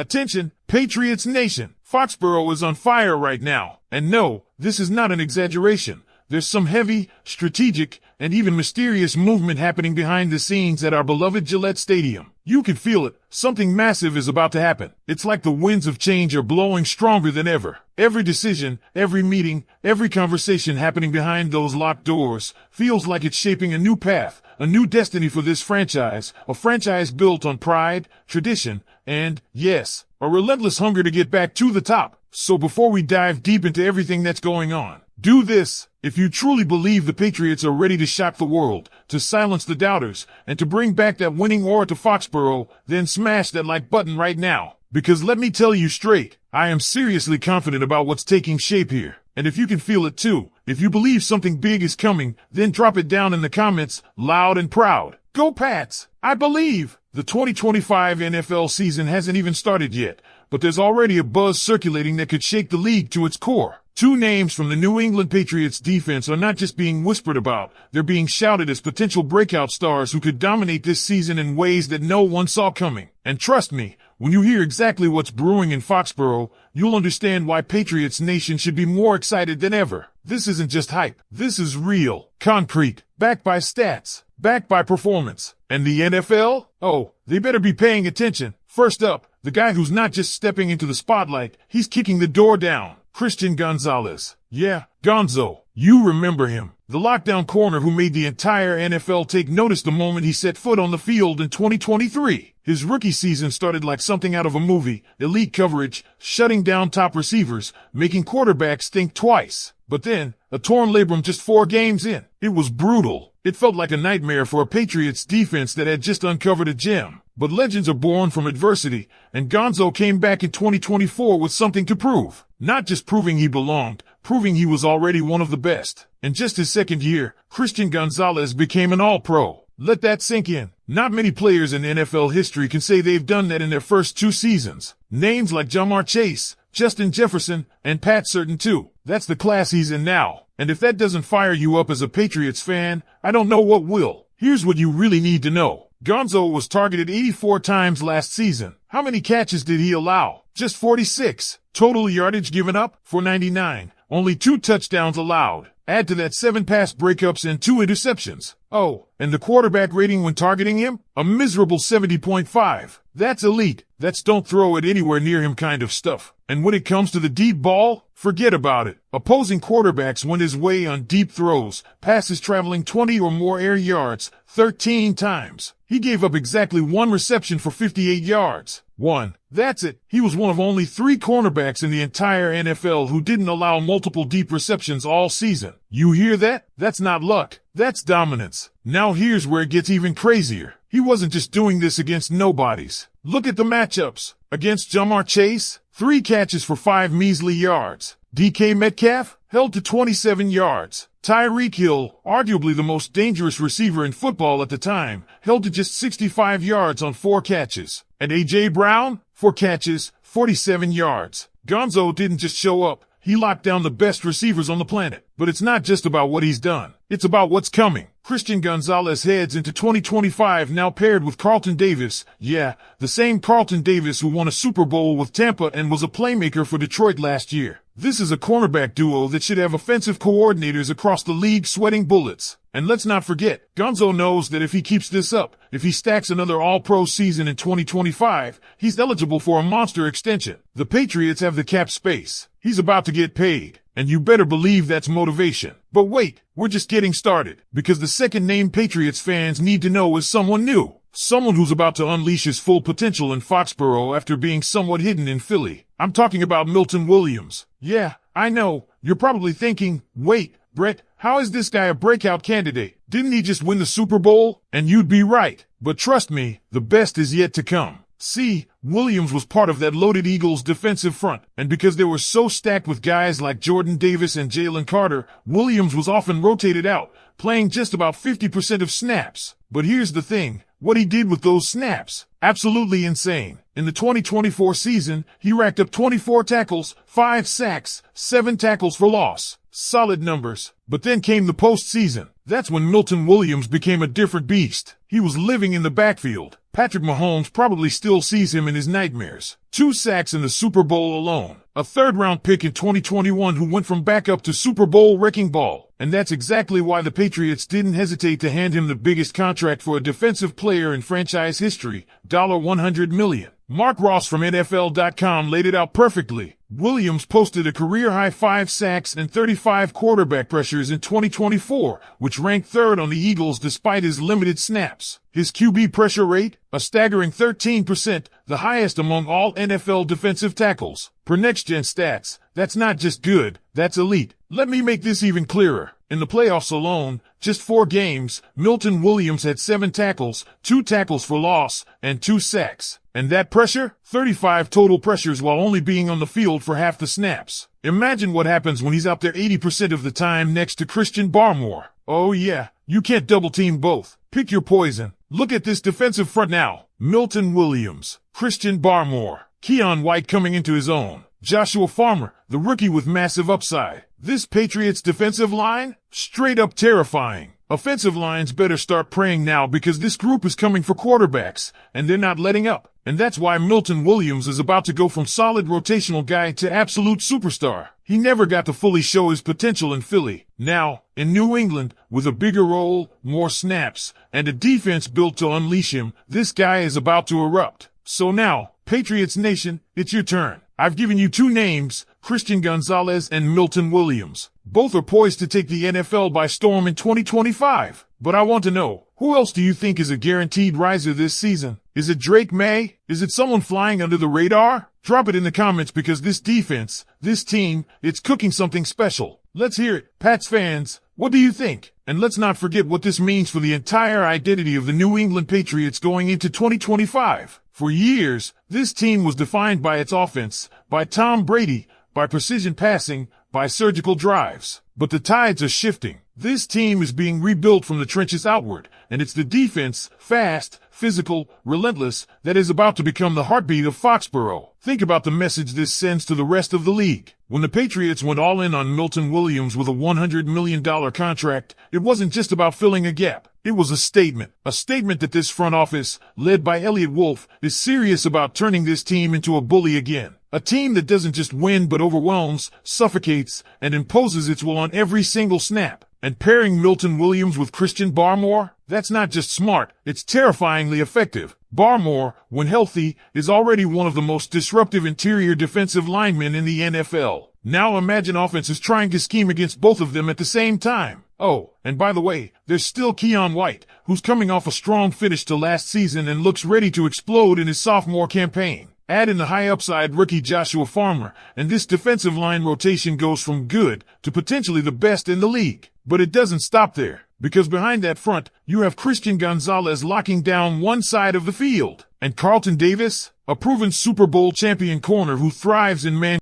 Attention, Patriots Nation. Foxborough is on fire right now. And no, this is not an exaggeration. There's some heavy, strategic, and even mysterious movement happening behind the scenes at our beloved Gillette Stadium. You can feel it. Something massive is about to happen. It's like the winds of change are blowing stronger than ever. Every decision, every meeting, every conversation happening behind those locked doors feels like it's shaping a new path, a new destiny for this franchise, a franchise built on pride, tradition, and, yes, a relentless hunger to get back to the top. So before we dive deep into everything that's going on, do this. If you truly believe the Patriots are ready to shock the world, to silence the doubters, and to bring back that winning aura to Foxborough, then smash that like button right now. Because let me tell you straight, I am seriously confident about what's taking shape here. And if you can feel it too, if you believe something big is coming, then drop it down in the comments, loud and proud. Go Pats! I believe! The 2025 NFL season hasn't even started yet, but there's already a buzz circulating that could shake the league to its core. Two names from the New England Patriots defense are not just being whispered about, they're being shouted as potential breakout stars who could dominate this season in ways that no one saw coming. And trust me, when you hear exactly what's brewing in Foxborough, you'll understand why Patriots Nation should be more excited than ever. This isn't just hype. This is real, concrete, backed by stats, backed by performance. And the NFL? Oh, they better be paying attention. First up, the guy who's not just stepping into the spotlight, he's kicking the door down. Christian Gonzalez. Yeah, Gonzo. You remember him. The lockdown corner who made the entire NFL take notice the moment he set foot on the field in 2023. His rookie season started like something out of a movie, elite coverage, shutting down top receivers, making quarterbacks think twice. But then, a torn labrum just 4 games in. It was brutal. It felt like a nightmare for a Patriots defense that had just uncovered a gem. But legends are born from adversity, and Gonzo came back in 2024 with something to prove. Not just proving he belonged, proving he was already one of the best. In just his second year, Christian Gonzalez became an All-Pro. Let that sink in. Not many players in NFL history can say they've done that in their first 2 seasons. Names like Ja'Marr Chase, Justin Jefferson, and Pat Certain too. That's the class he's in now. And if that doesn't fire you up as a Patriots fan, I don't know what will. Here's what you really need to know. Gonzo was targeted 84 times last season. How many catches did he allow? Just 46. Total yardage given up? 499. Only 2 touchdowns allowed. Add to that 7 pass breakups and 2 interceptions. Oh, and the quarterback rating when targeting him? A miserable 70.5. That's elite. That's don't throw it anywhere near him kind of stuff. And when it comes to the deep ball, forget about it. Opposing quarterbacks went his way on deep throws, passes traveling 20 or more air yards, 13 times. He gave up exactly 1 reception for 58 yards. 1. That's it. He was one of only 3 cornerbacks in the entire NFL who didn't allow multiple deep receptions all season. You hear that? That's not luck. That's dominance. Now here's where it gets even crazier. He wasn't just doing this against nobodies. Look at the matchups. Against Ja'Marr Chase, 3 catches for 5 measly yards. DK Metcalf held to 27 yards. Tyreek Hill, arguably the most dangerous receiver in football at the time, held to just 65 yards on 4 catches. And A.J. Brown, 4 catches, 47 yards. Gonzo didn't just show up. He locked down the best receivers on the planet. But it's not just about what he's done. It's about what's coming. Christian Gonzalez heads into 2025 now paired with Carlton Davis. Yeah, the same Carlton Davis who won a Super Bowl with Tampa and was a playmaker for Detroit last year. This is a cornerback duo that should have offensive coordinators across the league sweating bullets. And let's not forget, Gonzo knows that if he keeps this up, if he stacks another All-Pro season in 2025, he's eligible for a monster extension. The Patriots have the cap space. He's about to get paid. And you better believe that's motivation. But wait, we're just getting started. Because the second name Patriots fans need to know is someone new. Someone who's about to unleash his full potential in Foxborough after being somewhat hidden in Philly. I'm talking about Milton Williams. Yeah, I know. You're probably thinking, wait, Brett, how is this guy a breakout candidate? Didn't he just win the Super Bowl? And you'd be right. But trust me, the best is yet to come. See, Williams was part of that loaded Eagles defensive front, and because they were so stacked with guys like Jordan Davis and Jalen Carter, Williams was often rotated out, playing just about 50% of snaps. But here's the thing, what he did with those snaps, absolutely insane. In the 2024 season, he racked up 24 tackles, 5 sacks, 7 tackles for loss. Solid numbers. But then came the postseason. That's when Milton Williams became a different beast. He was living in the backfield. Patrick Mahomes probably still sees him in his nightmares. 2 sacks in the Super Bowl alone. A third-round pick in 2021 who went from backup to Super Bowl wrecking ball. And that's exactly why the Patriots didn't hesitate to hand him the biggest contract for a defensive player in franchise history, $100 million. Mark Ross from NFL.com laid it out perfectly. Williams posted a career-high 5 sacks and 35 quarterback pressures in 2024, which ranked third on the Eagles despite his limited snaps. His QB pressure rate, a staggering 13%, the highest among all NFL defensive tackles. Per Next Gen Stats, that's not just good, that's elite. Let me make this even clearer. In the playoffs alone, just 4 games, Milton Williams had 7 tackles, 2 tackles for loss, and 2 sacks. And that pressure? 35 total pressures while only being on the field for half the snaps. Imagine what happens when he's out there 80% of the time next to Christian Barmore. Oh yeah, you can't double team both. Pick your poison. Look at this defensive front now. Milton Williams, Christian Barmore, Keon White coming into his own, Joshua Farmer, the rookie with massive upside. This Patriots defensive line? Straight up terrifying. Offensive lines better start praying now because this group is coming for quarterbacks, and they're not letting up. And that's why Milton Williams is about to go from solid rotational guy to absolute superstar. He never got to fully show his potential in Philly. Now, in New England, with a bigger role, more snaps, and a defense built to unleash him, this guy is about to erupt. So now, Patriots Nation, it's your turn. I've given you 2 names, Christian Gonzalez and Milton Williams. Both are poised to take the NFL by storm in 2025. But I want to know, who else do you think is a guaranteed riser this season? Is it Drake Maye? Is it someone flying under the radar? Drop it in the comments because this defense, this team, it's cooking something special. Let's hear it. Pats fans, what do you think? And let's not forget what this means for the entire identity of the New England Patriots going into 2025. For years, this team was defined by its offense, by Tom Brady, by precision passing, by surgical drives. But the tides are shifting. This team is being rebuilt from the trenches outward, and it's the defense, fast, physical, relentless, that is about to become the heartbeat of Foxborough. Think about the message this sends to the rest of the league. When the Patriots went all in on Milton Williams with a $100 million contract, it wasn't just about filling a gap. It was a statement that this front office, led by Elliott Wolf, is serious about turning this team into a bully again. A team that doesn't just win but overwhelms, suffocates, and imposes its will on every single snap. And pairing Milton Williams with Christian Barmore? That's not just smart, it's terrifyingly effective. Barmore, when healthy, is already one of the most disruptive interior defensive linemen in the NFL. Now imagine offenses trying to scheme against both of them at the same time. Oh, and by the way, there's still Keon White, who's coming off a strong finish to last season and looks ready to explode in his sophomore campaign. Add in the high-upside rookie Joshua Farmer, and this defensive line rotation goes from good to potentially the best in the league. But it doesn't stop there, because behind that front, you have Christian Gonzalez locking down one side of the field. And Carlton Davis, a proven Super Bowl champion corner who thrives in man